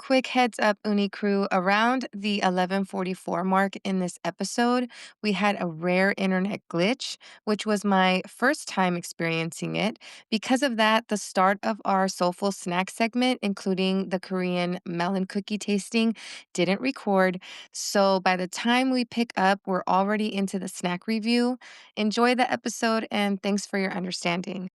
Quick heads up, Uni crew. Around the 11:44 mark in this episode, we had a rare internet glitch, which was my first time experiencing it. Because of that, the start of our Soulful Snacks segment, including the Korean melon cookie tasting, didn't record. So by the time we pick up, we're already into the snack review. Enjoy the episode and thanks for your understanding.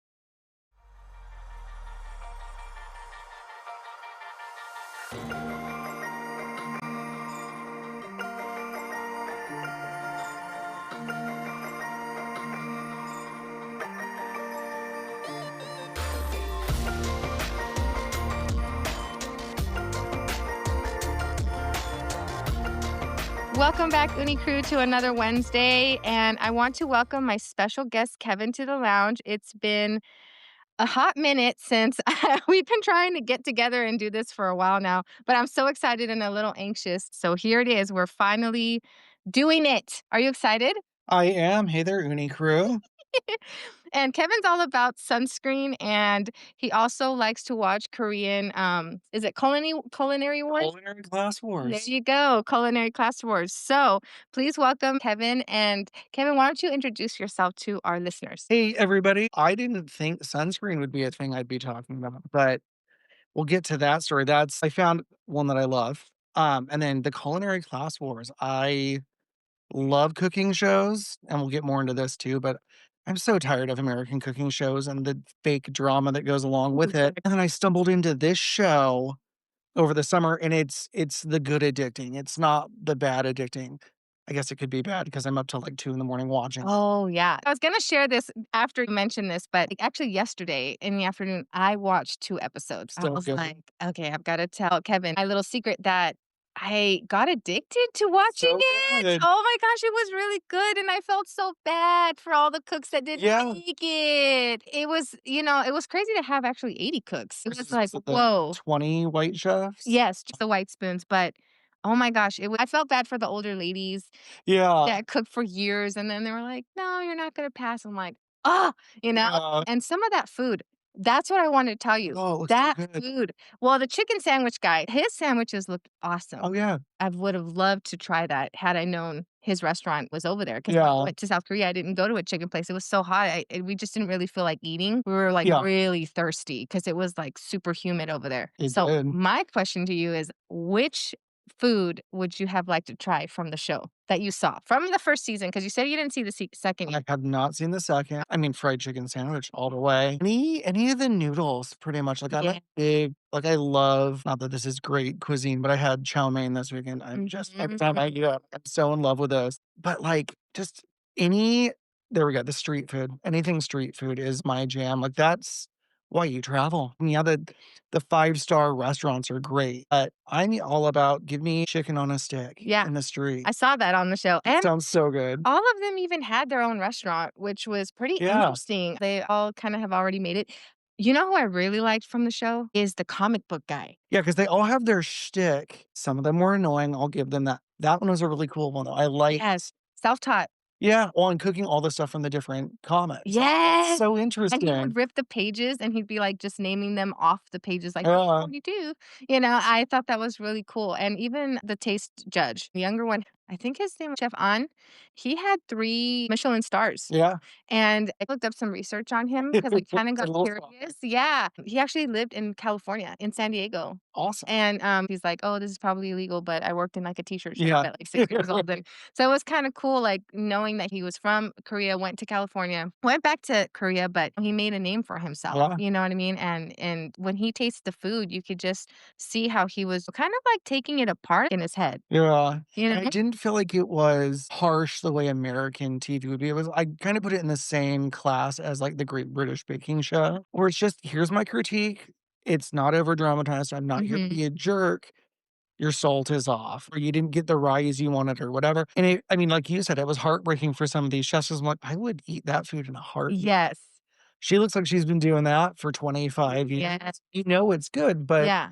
Welcome back, Uni Crew, to another Wednesday. And I want to welcome my special guest, Kevin, to the lounge. It's been a hot minute since we've been trying to get together and do this for a while now, but I'm so excited and a little anxious. So here it is. We're finally doing it. Are you excited? I am. Hey there, Uni crew. And Kevin's all about sunscreen, and he also likes to watch Korean. Is it Culinary Wars? Culinary Class There Wars. you go, Culinary Class Wars. So please welcome Kevin. And Kevin, why don't you introduce yourself to our listeners? Hey, everybody. I didn't think sunscreen would be a thing I'd be talking about, but we'll get to that story. I found one that I love. And then the Culinary Class Wars. I love cooking shows, and we'll get more into this too, but I'm so tired of American cooking shows and the fake drama that goes along with it. And then I stumbled into this show over the summer, and it's the good addicting. It's not the bad addicting. I guess it could be bad because I'm up till, like, 2 in the morning watching it. Oh, yeah. I was gonna share this after you mentioned this, but actually yesterday in the afternoon, I watched 2 episodes. I So was good. like, "Okay, I've gotta tell Kevin my little secret that I got addicted to watching So it." good. Oh my gosh, it was really good, and I felt so bad for all the cooks that didn't Yeah. make it. It was, it was crazy to have actually 80 cooks. It was like, Was it the "Whoa." 20 white chefs? Yes, just the white spoons, but oh my gosh, I felt bad for the older ladies Yeah. that cooked for years, and then they were like, "No, you're not gonna pass." I'm like, "Ah," you know? Yeah. And some of that food, that's what I wanted to tell you. Oh, it looks so That good. food well, the chicken sandwich guy, his sandwiches looked awesome. Oh, yeah. I would've loved to try that had I known his restaurant was over there. Because when I Yeah. went to South Korea, I didn't go to a chicken place. It was so hot, we just didn't really feel like eating. We were, like, Yeah. really thirsty because it was, like, super humid over there. It So, did. my question to you is, which food would you have liked to try from the show that you saw? From the 1st season, because you said you didn't see the second yet. I have not seen the second. I mean, fried chicken sandwich all the way. Any of the noodles, pretty much. Like, I'm a Yeah. big I love not that this is great cuisine, but I had chow mein this weekend. I'm just every time I Mhm. eat it, I'm so in love with those. But, like, just any there we go, the street food. Anything street food is my jam. Like, that's why you travel. And yeah, the five-star restaurants are great, but I'm all about give me chicken on a stick Yeah, in the street. I saw that on the show, It and sounds so good. all of them even had their own restaurant, which was pretty Yeah. interesting. They all kinda have already made it. You know who I really liked from the show? Is the comic book guy. Yeah, because they all have their shtick. Some of them were annoying, I'll give them that. That one was a really cool one, though. I Yes, liked self-taught. yeah, well, and cooking all the stuff from the different comics. That's Yes! so And he interesting. would rip the pages, and he'd be, like, just naming them off the pages, like, Yeah, 42. I thought that was really cool, and even the taste judge, the younger one, I think his name was Chef An, he had 3 Michelin stars, yeah. and I looked up some research on him because I It's kinda a got little stalker. curious. Yeah, he actually lived in California, in San Diego, Awesome. and, he's like, "Oh, this is probably illegal, but I worked in, like, a t-shirt shop Yeah. at, like, 6 years old," and so it was kinda cool, like, knowing that he was from Korea, went to California, went back to Korea, but he made a name for himself, Yeah, you know what I mean? And when he tasted the food, you could just see how he was kind of, like, taking it apart in his head, yeah, you and I know? didn't feel like it was harsh the way American TV would be. It was I kinda put it in the same class as, like, the Great British Baking Show, where it's just, "Here's my critique. It's not over dramatized. I'm not here to Mhm. be a jerk. Your salt is off, or you didn't get the rise you wanted or whatever." And I mean, like you said, it was heartbreaking for some of these chefs. 'Cause I'm like, I would eat that food in a heartbeat. Yes. She looks like she's been doing that for 25 years. Yes. You know it's good, but Yeah.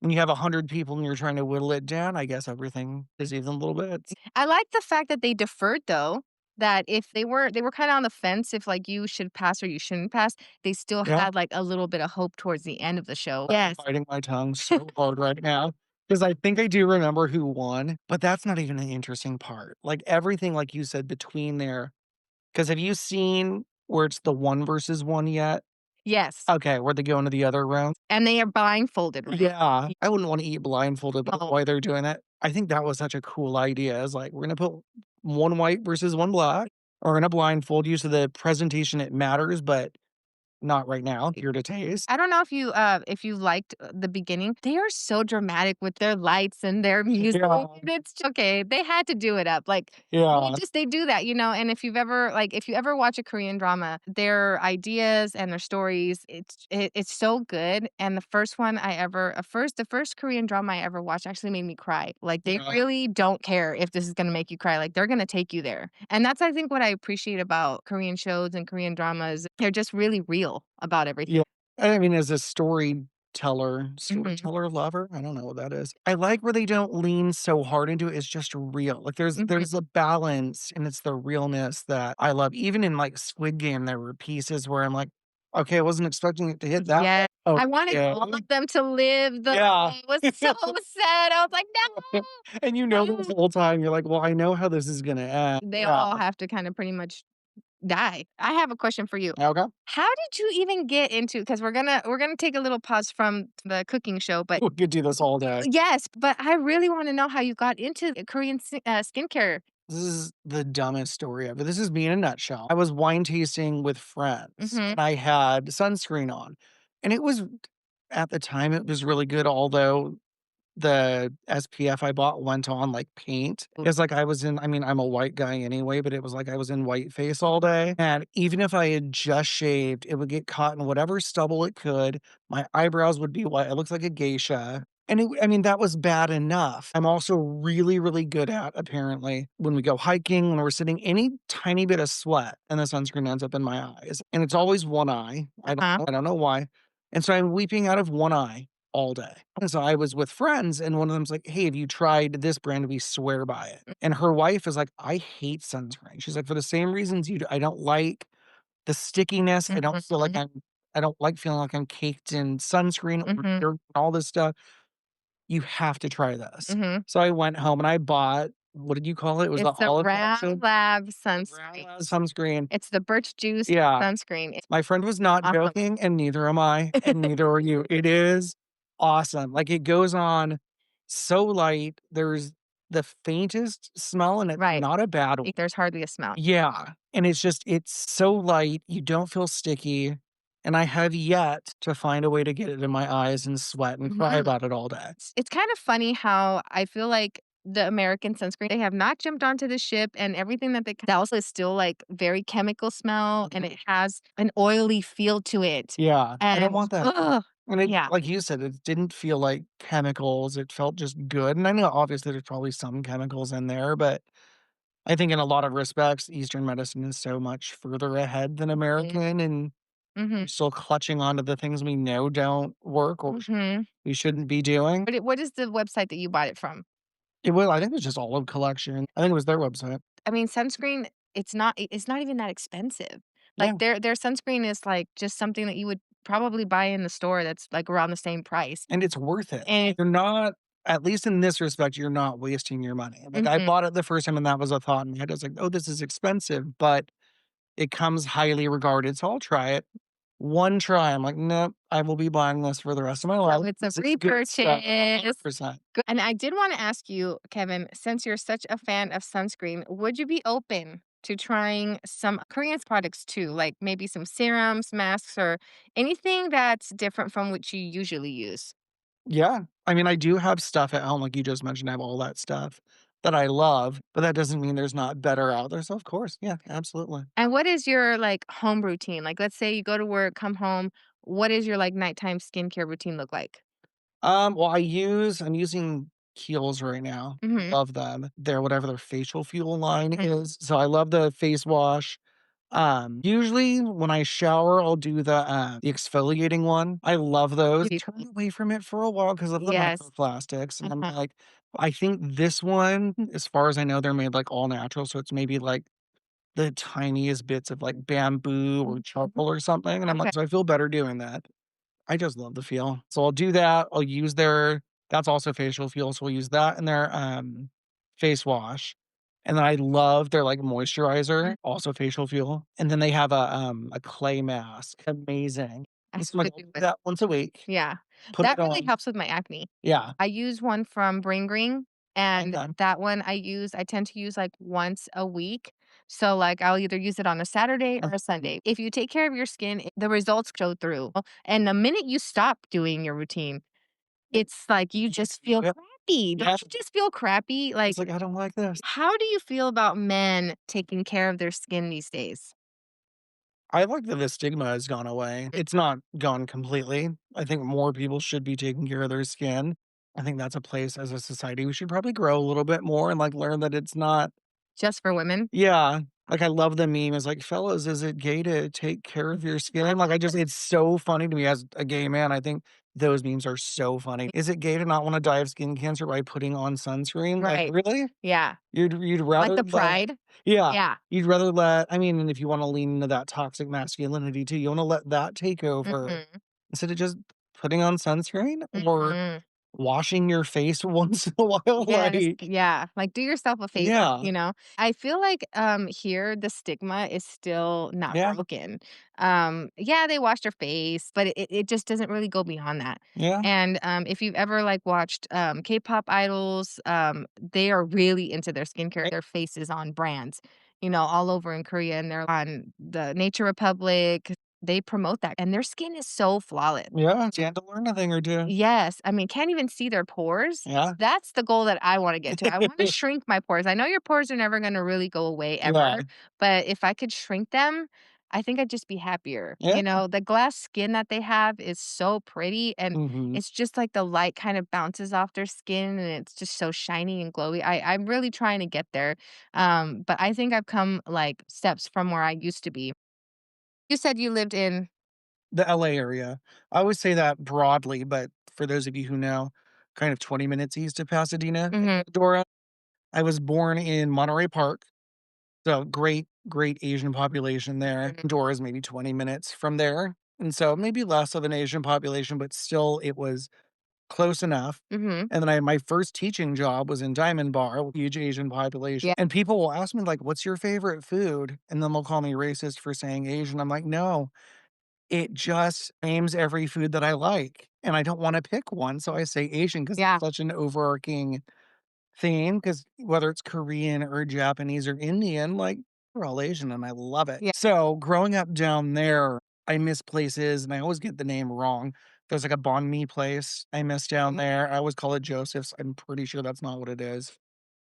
when you have 100 people and you're trying to whittle it down, I guess everything is even a little bit. I like the fact that they deferred though, that if they were kinda on the fence if, like, you should pass or you shouldn't pass, they still Yeah, had, like, a little bit of hope towards the end of the show. I'm Yes. biting my tongue so hard right now. 'Cause I think I do remember who won, but that's not even the interesting part. Like, everything, like you said, between there. Because have you seen where it's the 1 versus 1 yet? Yes, Okay, where they go into the other room? and they are blindfolded, right? Yeah, I wouldn't wanna eat blindfolded, but Oh, while they're doing that, I think that was such a cool idea. It's like, "We're gonna put 1 white versus 1 black. We're gonna blindfold you so the presentation, it matters, but not right now, here to taste." I don't know if you liked the beginning. They are so dramatic with their lights and their music. Yeah, It's okay. They had to do it up. Like yeah, they do that, you know. And if you ever watch a Korean drama, their ideas and their stories, it's so good. And the first Korean drama I ever watched actually made me cry. Like they yeah, really don't care if this is gonna make you cry. Like they're gonna take you there. And that's I think what I appreciate about Korean shows and Korean dramas. They're just really real about everything. yeah. I mean, as a Mhm, storyteller lover, I don't know what that is. I like where they don't lean so hard into it, it's just real. Like, mhm. there's a balance, and it's the realness that I love. Even in, like, Squid Game, there were pieces where I'm like, "Okay, I wasn't expecting it to hit that Yeah. way." Oh, I wanted yeah. all of them to live, though. Yeah. It was so sad. I was like, And you know the "No." whole time, you're like, "Well, I know how this is gonna end." They Yeah. all have to kinda pretty much die. I have a question for you. Okay. How did you even get into? Because we're gonna take a little pause from the cooking show, but We could do this all day. yes, but I really wanna know how you got into Korean skincare. This is the dumbest story ever. This is me in a nutshell. I was wine tasting with friends, Mhm. and I had sunscreen on, and it was at the time, it was really good, although the SPF I bought went on like paint. It's like I mean, I'm a white guy anyway, but it was like I was in white face all day, and even if I had just shaved, it would get caught in whatever stubble it could. My eyebrows would be white. I looked like a geisha, and I mean, that was bad enough. I'm also really, really good at, apparently, when we go hiking, when we're sitting, any tiny bit of sweat and the sunscreen ends up in my eyes, and it's always one eye. Uh-huh. I don't know why, and so I'm weeping out of one eye all day. And so I was with friends, and one of them's like, "Hey, have you tried this brand? We swear by it." And her wife is like, "I hate sunscreen." She's like, "For the same reasons you do. I don't like the stickiness. Mhm. I don't like feeling like I'm caked in sunscreen or Mhm. dirt and all this stuff. You have to try this." Mhm. So I went home and I bought, what did you call it? It was the It's the olive Brown collection? Lab Brown sunscreen. Lab sunscreen. It's the birch juice Yeah. sunscreen. It's My friend was not awesome. joking, and neither am I, and neither are you. It is awesome. Like, it goes on so light. There's the faintest smell, and it's Right. not a bad one. There's hardly a smell. Yeah, and it's so light, you don't feel sticky, and I have yet to find a way to get it in my eyes and sweat and cry Mhm. about it all day. It's kind of funny how I feel like the American sunscreen, they have not jumped onto the ship and everything that they that also is still like very chemical smell and it has an oily feel to it. Yeah, I don't And want that. ugh, And it, yeah. like you said, it didn't feel like chemicals, it felt just good, and I know obviously there's probably some chemicals in there, but I think in a lot of respects, Eastern medicine is so much further ahead than Mhm. American, and Mhm. we're still clutching onto the things we know don't work or Mhm. we shouldn't be doing. What is the website that you bought it from? I think it was just Olive Collection. I think it was their website. I mean, sunscreen, it's not even that expensive. Yeah, Like their sunscreen is like just something that you would probably buy in the store that's like around the same price. and it's worth it. And You're not, at least in this respect, you're not wasting your money. Like, I mhm. bought it the first time, and that was a thought in my head. I was like, "Oh, this is expensive," but it comes highly regarded, so I'll try it. One try, I'm like, "Nope, I will be buying this for the rest of my So life. it's a This is good stuff." repurchase. 100%. Good. And I did wanna ask you, Kevin, since you're such a fan of sunscreen, would you be open to trying some Korean products too? Like maybe some serums, masks, or anything that's different from what you usually use? Yeah. I mean, I do have stuff at home, like you just mentioned, I have all that stuff that I love, but that doesn't mean there's not better out there, so of course, yeah, absolutely. And what is your, like, home routine? Like, let's say you go to work, come home, what is your, like, nighttime skincare routine look like? Well, I'm using Kiehl's right now. Mhm. Love them. Their whatever their facial fuel line Mm. is, so I love the face wash. Usually when I shower, I'll do the exfoliating one. I love those. You Turned away from it for a while because of the Yes. microplastics, and I'm Uh-huh. like, I think this one, as far as I know, they're made, like, all natural, so it's maybe, like, the tiniest bits of, like, bamboo or charcoal or something, and I'm Okay. like, so I feel better doing that. I just love the feel. So I'll do that. I'll use their That's also facial fuel, so we'll use that in their, face wash. And then I love their, like, moisturizer, also facial fuel. And then they have a clay mask. Amazing. I And have so, like, to I'll do do it. that once a week, Yeah. put That it really on. helps with my acne. Yeah. I use one from Brain Green, and Okay. that one I tend to use, like, once a week. So, like, I'll either use it on a Saturday or a Sunday. If you take care of your skin, the results show through. And the minute you stop doing your routine, it's like you just feel Yep. crappy. Yeah. Don't you just feel crappy? Like, It's like, "I don't like this." how do you feel about men taking care of their skin these days? I like that the stigma has gone away. It's not gone completely. I think more people should be taking care of their skin. I think that's a place as a society we should probably grow a little bit more and, like, learn that it's not. Just for women? Yeah. Like, I love the meme. It's like, "Fellas, is it gay to take care of your skin?" Like, it's so funny to me as a gay man. I think those memes are so funny. Is it gay to not wanna die of skin cancer by putting on sunscreen? Like, Right. really? Yeah. You'd Like rather the let. pride? Yeah. Yeah. You'd rather let, I mean, and if you wanna lean into that toxic masculinity too, you wanna let that take over Mhm. instead of just putting on sunscreen or Mhm. washing your face once in a while, Yes, like. yeah, like, do yourself a favor, Yeah. you know? I feel like, here, the stigma is still not Yeah. broken. Yeah, they wash their face, but it just doesn't really go beyond that. Yeah. And, if you've ever, like, watched, K-pop idols, they are really into their skincare, their faces on brands, all over in Korea, and they're on the Nature Republic. They promote that, and their skin is so flawless. Yeah, stand to learn a thing or 2. Yes, I mean, can't even see their pores. Yeah. That's the goal that I wanna get to. I wanna shrink my pores. I know your pores are never gonna really go away Yeah. ever, but if I could shrink them, I think I'd just be happier. Yeah. The glass skin that they have is so pretty, and Mhm. it's just like the light kind of bounces off their skin, and it's just so shiny and glowy. I'm really trying to get there, but I think I've come, like, steps from where I used to be. You said you lived in. The LA area. I always say that broadly, but for those of you who know, kind of 20 minutes east of Pasadena, Mhm, Dora. I was born in Monterey Park, so great, great Asian population there. mhm, Dora's maybe 20 minutes from there, and so maybe less of an Asian population, but still it was close enough. mhm. And then my first teaching job was in Diamond Bar, with huge Asian population, Yeah, and people will ask me, like, "What's your favorite food?" And then they'll call me racist for saying Asian. I'm like, "No, it just names every food that I like, and I don't wanna pick one, so I say Asian because yeah. it's such an overarching theme. Because whether it's Korean or Japanese or Indian, like, we're all Asian and I love it. Yeah. So, growing up down there, I miss places and I always get the name wrong. There's, like, a banh mi place I miss down there. I always call it Joseph's. I'm pretty sure that's not what it is.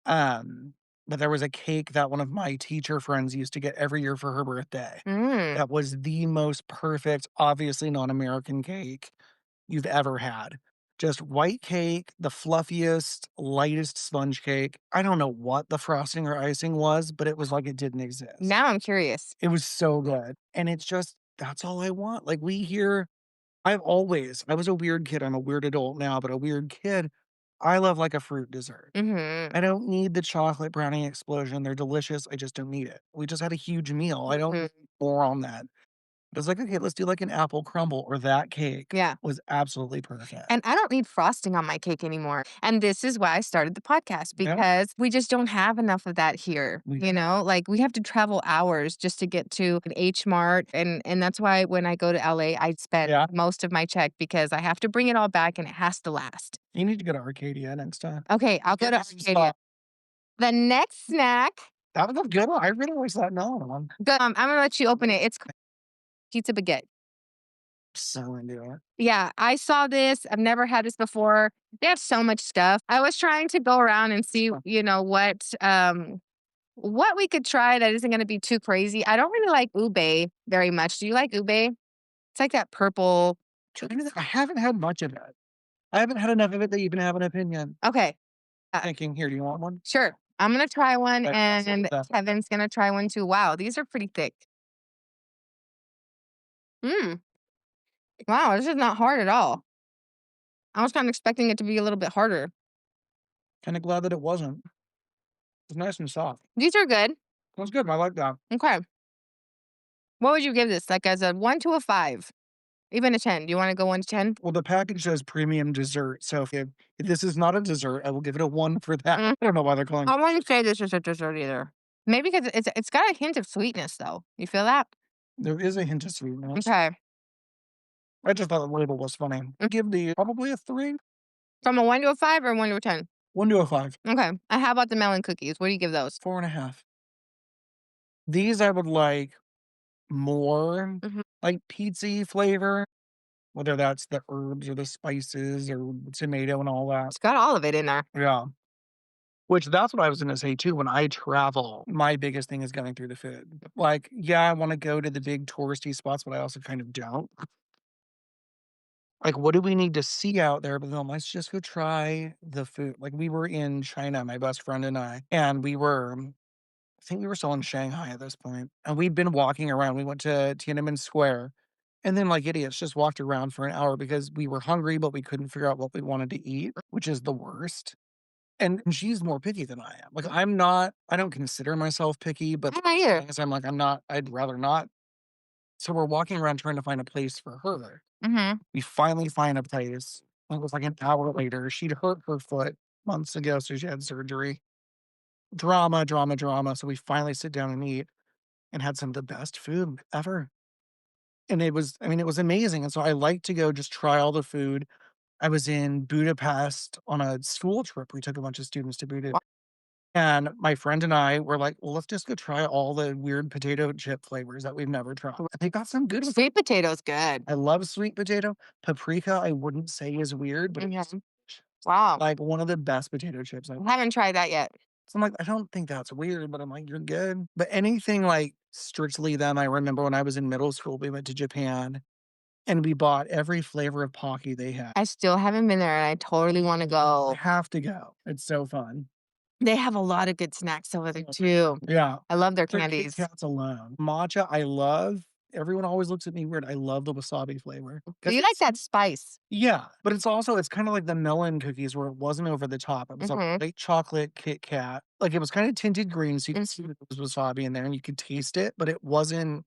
Um, but there was a cake that one of my teacher friends used to get every year for her birthday. Mm. That was the most perfect, obviously non-American cake you've ever had. Just white cake, the fluffiest, lightest sponge cake. I don't know what the frosting or icing was, but it was like it didn't exist. Now I'm curious. It was so good, and it's just that's all I want. Like, I was a weird kid, I'm a weird adult now, but a weird kid, I love, like, a fruit dessert. Mhm. I don't need the chocolate brownie explosion, they're delicious, I just don't need it. We just had a huge meal, I don't Mhm. need more on that. I was like, "Okay, let's do, like, an apple crumble," or that cake Yeah. was absolutely perfect. And I don't need frosting on my cake anymore. And this is why I started the podcast Yeah, because we just don't have enough of that here. we Like we have to travel hours just to get to an H Mart. And that's why when I go to LA, I spend yeah, most of my check because I have to bring it all back and it has to last. you need to go to Arcadia next time. Okay, I'll go Get to me some Arcadia. stuff. The next snack, That was a good one, I really wish that known one. good. I'm gonna let you open it. It's called pizza baguette. So into it. Yeah, I saw this. I've never had this before. They have so much stuff. I was trying to go around and see, what we could try that isn't gonna be too crazy. I don't really like ube very much. Do you like ube? It's like that purple. I haven't had much of it. I haven't had enough of it to even have an opinion. Okay, Thinking, "Here, do you want one?" sure. I'm gonna try one, Let's look and at that. Kevin's gonna try one too. Wow, these are pretty thick. Mm, wow, this is not hard at all. I was kind of expecting it to be a little bit harder. Kinda glad that it wasn't. It's nice and soft. These are good. That's good, I like that. Okay. What would you give this? Like as a 1 to a 5? Even a 10. Do you wanna go 1 to 10? Well, the package says premium dessert, so if this is not a dessert, I will give it a 1 for that. Mm, I don't know why they're calling I wouldn't say this is a dessert either. Maybe because it's got a hint of sweetness, though. You feel that? there is a hint of sweetness. Okay. I just thought the label was funny. Mm, Give the probably a 3, from a 1 to a 5 or 1 to a 10? 1 to a 5, Okay. How about the melon cookies? What do you give those? 4.5. These I would like more, Mhm. like, pizza flavor, whether that's the herbs or the spices or tomato and all that. It's got all of it in there. Yeah. Which that's what I was gonna say too. When I travel, my biggest thing is going through the food. Like, yeah, I wanna go to the big touristy spots, but I also kind of don't. Like, what do we need to see out there? But then let's just go try the food. Like, we were in China, my best friend and and we were I think we were still in Shanghai at this point, and we'd been walking around. We went to Tiananmen Square, and then, like idiots, just walked around for an hour because we were hungry, but we couldn't figure out what we wanted to eat, which is the worst. And she's more picky than I am. Like, I don't consider myself picky, but I'm not either. I guess I'm like, I'm not, I'd rather not. So we're walking around trying to find a place for her. Mhm. We finally find a place. It was like an hour later. She'd hurt her foot months ago, so she had surgery. Drama, drama, drama. So we finally sit down and eat and had some of the best food ever. And it was, I mean, it was amazing. And so I like to go just try all the food. I was in Budapest on a school trip. We took a bunch of students to Budapest. And my friend and I were like, "Well, let's just go try all the weird potato chip flavors that we've never tried." And they got some good ones. Sweet potato's good. I love sweet potato. Paprika, I wouldn't say is weird, but it's Mhm. Wow. like one of the best potato chips I've I haven't tried that yet. so I'm like, "I don't think that's weird," but I'm like, "You're good." But anything like strictly them, I remember when I was in middle school, we went to Japan and we bought every flavor of Pocky they had. I still haven't been there, and I totally wanna I go. have to go. It's so fun. They have a lot of good snacks over there too. Yeah. I love their Their Kit candies. Kats alone. Matcha, I love. Everyone always looks at me weird. I love the wasabi flavor Do because you like it's that spice? yeah, but it's also it's kinda like the melon cookies where it wasn't over the top. It was a Mhm. white chocolate Kit Kat. Like, it was kinda tinted green, so you could see Mhm. that there was wasabi in there and you could taste it, but it wasn't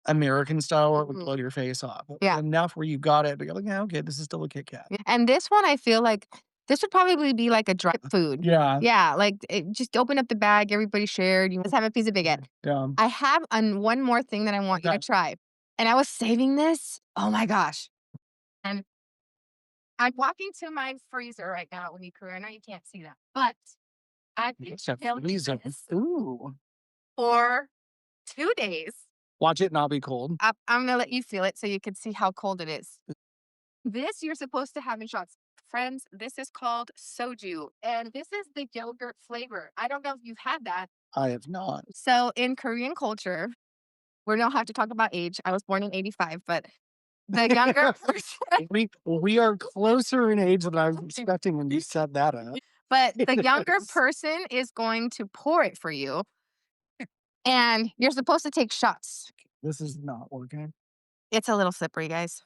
American style where it would Mhm. blow your face off. It was Yeah. enough where you got it, but you're like, "Yeah, okay, this is still a Kit Kat." Yeah, and this one, I feel like this would probably be like a dry food. Yeah. Yeah, like, just open up the bag, everybody shared, you just have a piece of baguette. Yeah. I have one more thing that I want you to Okay. try, and I was saving this, oh my gosh, and I'm walking to my freezer right now, when you Winnie I know you can't see that, but I've been It's a chilling freezer. this Ooh. for 2 days. Watch it not be cold. I'm gonna let you feel it so you can see how cold it is. This you're supposed to have in shots. Friends, this is called soju, and this is the yogurt flavor. I don't know if you've had that. I have not. So in Korean culture, we don't have to talk about age. I was born in '85, but the younger person, We are closer in age than I was expecting when you said that up. but the younger person is going to pour it for you, and you're supposed to take shots. This is not working. It's a little slippery, guys.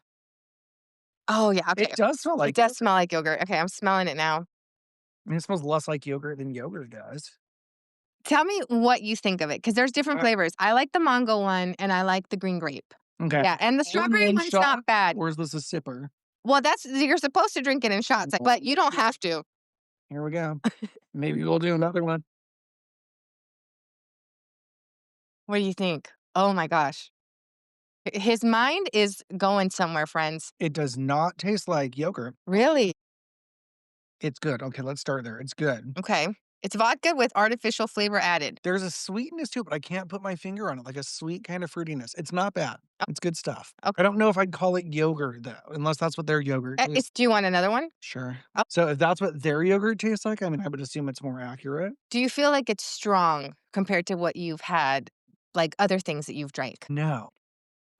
Oh yeah, okay. It does smell It like does yogurt. smell like yogurt. Okay, I'm smelling it now. I mean, it smells less like yogurt than yogurt does. Tell me what you think of it, because there's different flavors. I like the mango one, and I like the green grape. Okay. Yeah, and the All in strawberry one one's shot, not bad. or is this a sipper? Well, that's you're supposed to drink it in shots, but you don't have to. Here we go. Maybe we'll do another one. What do you think? Oh my gosh. His mind is going somewhere, friends. It does not taste like yogurt. Really? It's good. Okay, let's start there. It's good. Okay. It's vodka with artificial flavor added. There's a sweetness to it, but I can't put my finger on it, like a sweet kind of fruitiness. It's not bad. Oh, It's good stuff. okay. I don't know if I'd call it yogurt though, unless that's what their yogurt is. Do you want another one? Sure. Oh, So if that's what their yogurt tastes like, I mean, I would assume it's more accurate. do you feel like it's strong compared to what you've had, like other things that you've drank? No.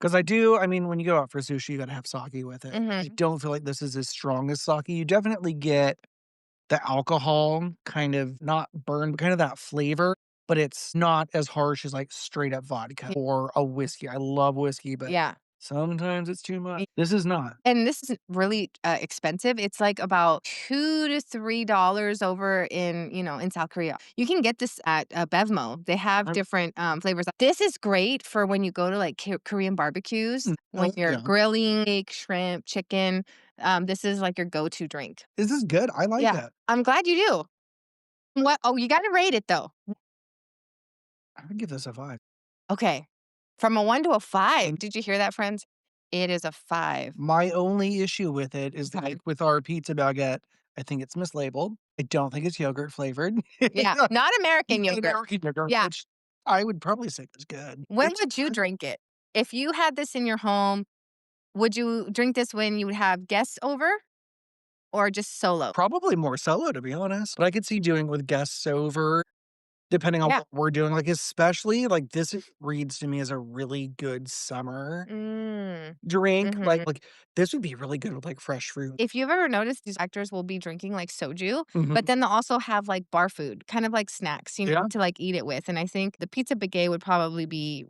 Because I do, I mean, when you go out for sushi, you gotta have sake with it. I Hmm. don't feel like this is as strong as sake. You definitely get the alcohol kind of not burned, but kind of that flavor, but it's not as harsh as like straight up vodka or a whiskey. I love whiskey, but Yeah. Sometimes it's too much. This is not. And this isn't really, expensive. It's, like, about 2 to $3 over in, in South Korea. You can get this at, Bevmo. They have I'm different, flavors. This is great for when you go to, like, Korean barbecues, when oh, you're yeah. grilling steak, shrimp, chicken. This is, like, your go-to drink. This is good. I like Yeah, it. I'm glad you do. What oh, you gotta rate it, though. I would give this a 5. Okay. From a 1 to a 5. Did you hear that, friends? It is a 5. My only issue with it is, Okay. like, with our pizza baguette, I think it's mislabeled. I don't think it's yogurt flavored. Yeah, not American Not yogurt. American yogurt, Yeah. which I would probably say is good. When It's would you good. drink it? If you had this in your home, would you drink this when you would have guests over or just solo? Probably more solo, to be honest, but I could see doing with guests over, depending on Yeah. what we're doing, like, especially, like, this reads to me as a really good summer Mm. drink, Mhm. this would be really good with, like, fresh fruit. If you've ever noticed, these actors will be drinking, like, soju, but Mhm. then they'll also have, like, bar food, kind of like snacks, Yeah, to, like, eat it with, and I think the pizza baguette would probably be,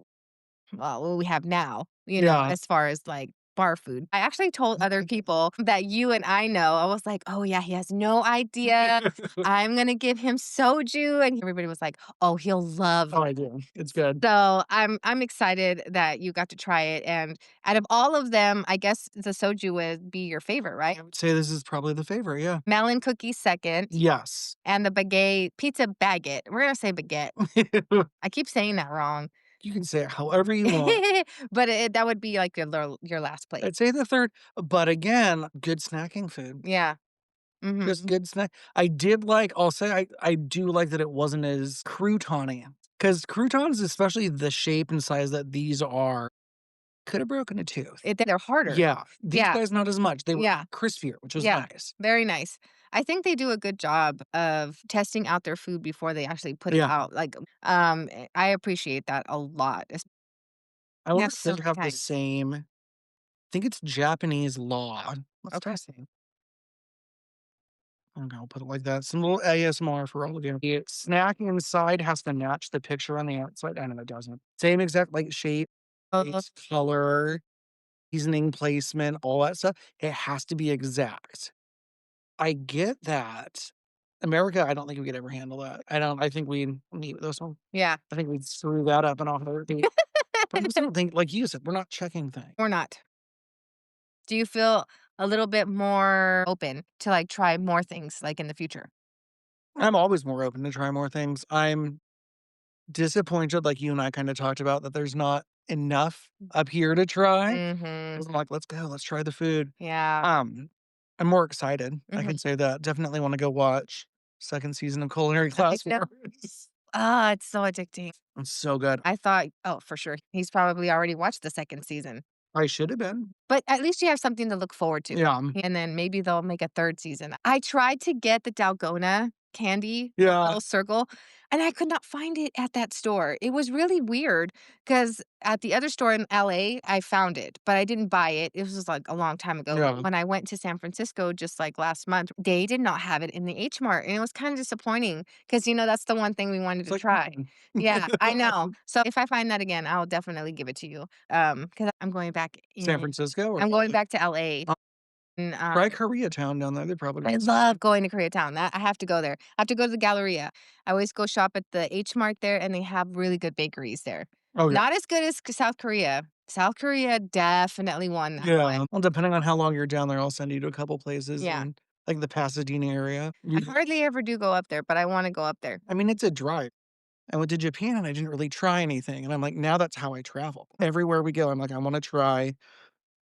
well, what we have now, yeah. as far as, like, bar food. I actually told other people that you and I know, I was like, "Oh, yeah, he has no idea. I'm gonna give him soju," and everybody was like, "Oh, he'll love." Oh, I do. It's good. So, I'm excited that you got to try it, and out of all of them, I guess the soju would be your favorite, right? I would say this is probably the favorite, yeah. Melon cookie second, Yes. and the baguette pizza baguette. We're gonna say baguette. I keep saying that wrong. You can say it however you want. But that would be, like, your last place. I'd say the 3rd, but again, good snacking food. Yeah. Just Mhm. good snack I did like I'll say I do like that it wasn't as crouton-y, 'cause croutons, especially the shape and size that these are, coulda broken a tooth. They're harder. Yeah, these Yeah. guys not as much. They were Yeah. crispier, which was Yeah. nice. Very nice. I think they do a good job of testing out their food before they actually put it Yeah. out, like, I appreciate that a lot. I They wonder have if so they'd many have the kinds. same I think it's Japanese law. Let's Okay. test it. Okay, I'll put it like that. Some little ASMR for all of you. The snack inside has to match the picture on the outside. I know it doesn't. Same exact like shape, Uh, taste, color, seasoning placement, all that stuff. It has to be exact. I get that. America, I don't think we could ever handle that. I think we'd meet this one. yeah. I think we'd screw that up and off the repeat. But I just don't think, like you said, we're not checking things. Or not. Do you feel a little bit more open to, like, try more things, like, in the future? I'm always more open to try more things. I'm disappointed, like you and I kinda talked about, that there's not enough up here to try. Mhm. 'Cause I'm like, "Let's go, let's try the food." Yeah. Um, I'm more excited, I Mhm. can say that. Definitely wanna go watch 2nd season of Culinary I Class know. Wars. Ah, it's so addicting. It's so good. I thought oh, for sure. He's probably already watched the 2nd season. I should have been. But at least you have something to look forward to, Yeah, and then maybe they'll make a 3rd season. I tried to get the Dalgona candy, the yeah, little circle, and I could not find it at that store. It was really weird because at the other store in LA, I found it, but I didn't buy it. It was just, like, a long time ago. yeah. When I went to San Francisco just, like, last month, they did not have it in the H Mart, and it was kinda disappointing because that's the one thing we wanted It's to like, try. Yeah, I know. "Mm." So if I find that again, I'll definitely give it to you, because I'm going back San in Francisco or I'm going LA? back to LA, Uh, and, try Koreatown down there, they probably I got some love good going to Koreatown. That I have to go there. I have to go to the Galleria. I always go shop at the H Mart there, and they have really good bakeries there. oh, yeah. Not as good as South Korea. South Korea definitely won that Yeah, one. well, depending on how long you're down there, I'll send you to a couple places Yeah. in, like, the Pasadena area. I You hardly ever do go up there, but I wanna go up there. I mean, it's a drive. I went to Japan and I didn't really try anything, and I'm like, now that's how I travel. Everywhere we go, I'm like, I wanna try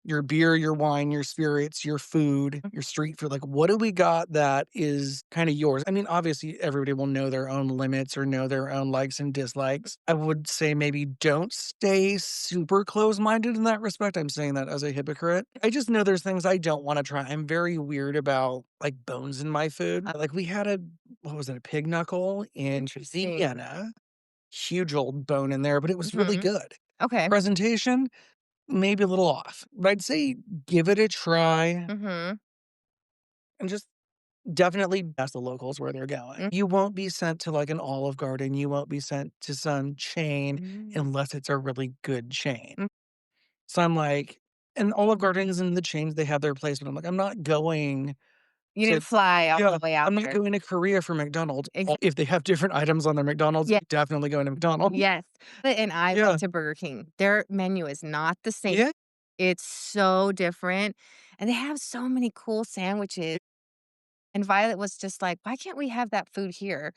your beer, your wine, your spirits, your food, Mhm. your street food. Like, what do we got that is kinda yours? I mean, obviously, everybody will know their own limits or know their own likes and dislikes. I would say maybe don't stay super close-minded in that respect. I'm saying that as a hypocrite. I just know there's things I don't wanna try. I'm very weird about, like, bones in my food. Like, we had a what was it? A pig knuckle in Interesting. Vienna. Huge old bone in there, but it was really Mhm. good. Okay. Presentation, maybe a little off, but I'd say give it a try Mhm. and just definitely ask the locals where they're going. You won't be sent to, like, an Olive Garden, you won't be sent to some chain Mm. unless it's a really good chain. So I'm like and Olive Garden's and the chains, they have their place, but I'm like, I'm not going You to didn't fly all yeah, the way out I'm not there. going to Korea for McDonald's. Ex Well, if they have different items on their McDonald's, Yeah, definitely going to McDonald's. yes. And I Yeah. went to Burger King. Their menu is not the same. Yeah. It's so different, and they have so many cool sandwiches, and Violet was just like, "Why can't we have that food here?"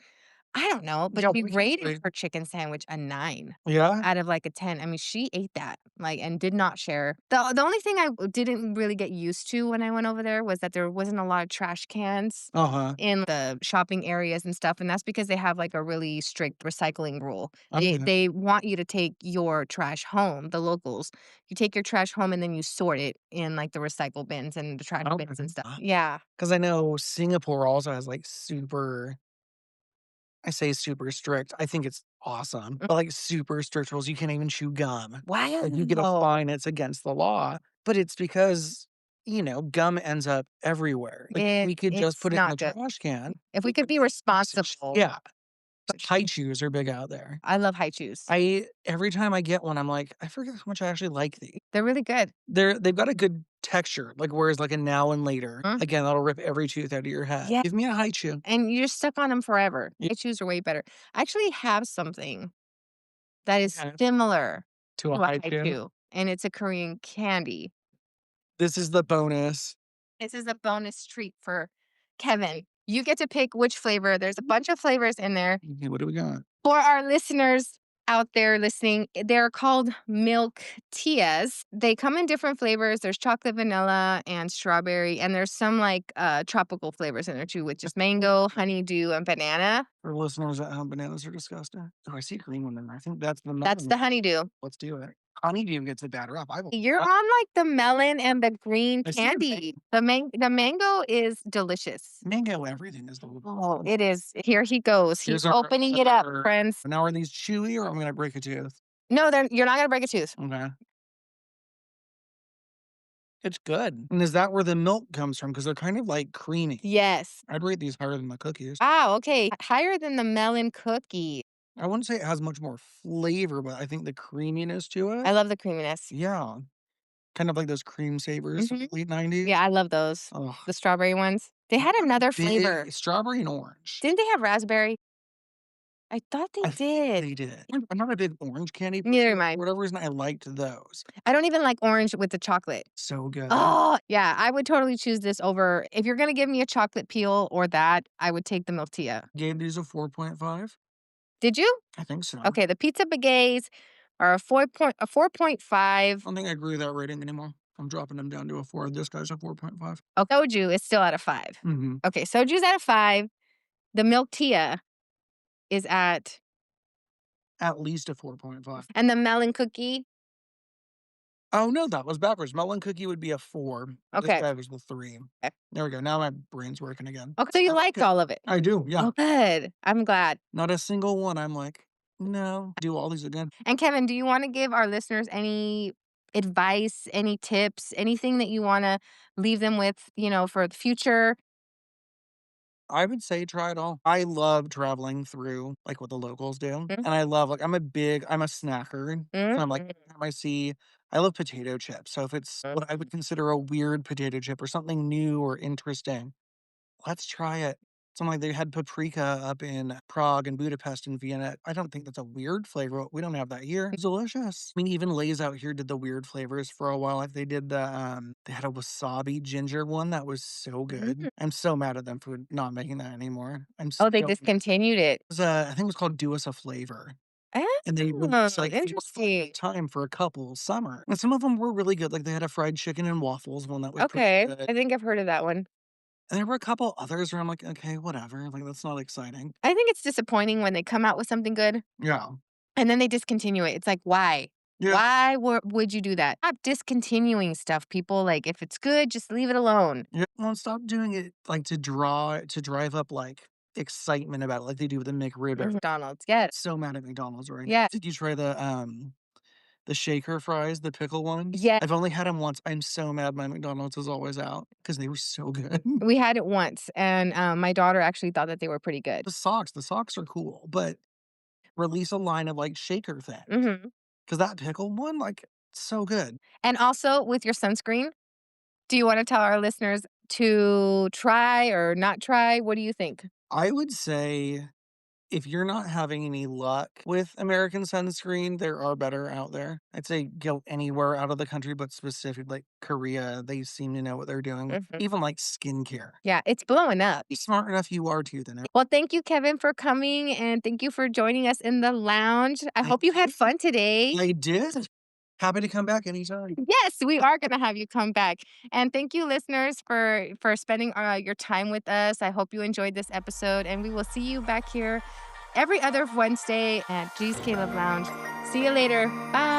I don't know, but Yeah, she we can't rated wait. her chicken sandwich a 9 Yeah? out of, like, a 10. I mean, she ate that, like, and did not share. The only thing I didn't really get used to when I went over there was that there wasn't a lot of trash cans Uh-huh. in the shopping areas and stuff, and that's because they have, like, a really strict recycling rule. They Okay. they want you to take your trash home, the locals. You take your trash home and then you sort it in, like, the recycle bins and the trash Okay. bins and stuff. Yeah. 'Cause I know Singapore also has, like, super I say super strict, I think it's awesome, Mm. but, like, super strict rules, you can't even chew gum. Like, you get a Wow. fine, it's against the law, but it's because, gum ends up everywhere. Like, we could just It's put it in not the good. trash can. If we We could would be usage responsible. yeah, but high chews are big out there. I love high chews. Every time I get one, I'm like, "I forget how much I actually like these." They're really good. They've got a good texture, like, whereas, like, a Now and Later, Mm. again, that'll rip every tooth out of your head. Yeah, Give me a high chew. and you're stuck on them forever. Yeah, High chews are way better. I actually have something that is okay. similar To a to a high high chew. chew, and it's a Korean candy. This is the bonus. This is a bonus treat for Kevin. You get to pick which flavor. There's a bunch of flavors in there. Okay, what do we got? For our listeners out there listening, they're called milk tias. They come in different flavors. There's chocolate, vanilla, and strawberry, and there's some like tropical flavors in there too, which is mango, honeydew, and banana. For listeners at home, bananas are disgusting. Oh, I see a green one in there. I think that's the That's melon. the honeydew. Let's do it. Honeydew gets a bad rap. I will You're on like the melon and the green I see the candy. The mango is delicious. mango everything is the Oh, it is. Here he goes. He's Here's opening it up, our friends. now are these chewy or I'm gonna break a tooth? No, you're not gonna break a tooth. Okay. It's good. And is that where the milk comes from? Because 'Cause they're kind of, like, creamy. Yes. I'd rate these higher than the cookies. Wow, okay. Higher than the melon cookie. I wouldn't say it has much more flavor, but I think the creaminess to I it love the creaminess. yeah. Kind of like those cream savers from the Mhm. late '90s. Yeah, I love those. Oh, The strawberry ones. They had another flavor. big strawberry and orange. Didn't they have raspberry? I thought they I think did. they did. I'm not a big orange candy Neither person, am but I. for whatever reason, I liked those. I don't even like orange with the chocolate. So good. Oh, yeah, I would totally choose this over if you're gonna give me a chocolate peel or that, I would take the Miltia. Gave these a 4.5. Did you? I think so. I Okay, the pizza beignets are a 4.5. don't think I agree with that rating anymore. I'm dropping them down to a 4. This guy's a 4.5. Oh, soju is still at a 5. Mhm. Okay, soju's at a 5. The milk tia is at At least a 4.5. and the melon cookie. Oh, no, that was backwards. Melon cookie would be a 4. This Okay. guy was the 3. Okay. There we go. Now my brain's working again. Okay, so you liked Okay. all of it. I do, yeah. Oh, good. I'm glad. Not a single one I'm like, "No." Do all these again. And Kevin, do you wanna give our listeners any advice, any tips, anything that you wanna leave them with, for the future? I would say try it all. I love traveling through, like, what the locals do, Mm, and I'm a snacker, so I'm like, mm. anytime I see I love potato chips, so if it's what I would consider a weird potato chip or something new or interesting, let's try it. Something like they had paprika up in Prague and Budapest and Vienna. I don't think that's a weird flavor. We don't have that here. It's delicious. I mean, even Lay's out here did the weird flavors for a while. Like they did they had a wasabi ginger one that was so good. Mm. I'm so mad at them for not making that anymore. I'm Oh, they so mad. discontinued it. I think it was called Do Us a Flavor. And they released Oh, like 4 or 5 at a interesting. time for a couple summer. And some of them were really good. Like they had a fried chicken and waffles one that was pretty Okay, good. I think I've heard of that one. And there were a couple others where I'm like, okay, whatever. Like that's not exciting. I think it's disappointing when they come out with something good Yeah. and then they discontinue it. It's like, why? Yeah. Why would you do that? Stop discontinuing stuff, people. Like, if it's good, just leave it alone. Yeah. Well, stop doing it like to drive up like excitement about it, like they do with the McRib. McDonald's, yes. So mad at McDonald's right now. Yeah. Did you try the shaker fries, the pickle ones? Yeah. I've only had them once. I'm so mad my McDonald's is always out because they were so good. We had it once, and, my daughter actually thought that they were pretty good. The socks are cool, but release a line of like shaker things Mhm. because that pickle one, like So good. And also with your sunscreen, do you wanna tell our listeners to try or not try? What do you think? I would say if you're not having any luck with American sunscreen, there are better out there. I'd say go anywhere out of the country, but specifically like Korea, they seem to know what they're doing. Mhm. Even like skincare. Yeah, it's blowing up. Be smart enough you are too, then. Well, thank you, Kevin, for coming, and thank you for joining us in the lounge. I Thank hope you had you. fun today. I did. Happy to come back anytime. Yes, we are gonna have you come back. And thank you, listeners, for spending, your time with us. I hope you enjoyed this episode, and we will see you back here every other Wednesday at G's Caleb Lounge. See you later. Bye.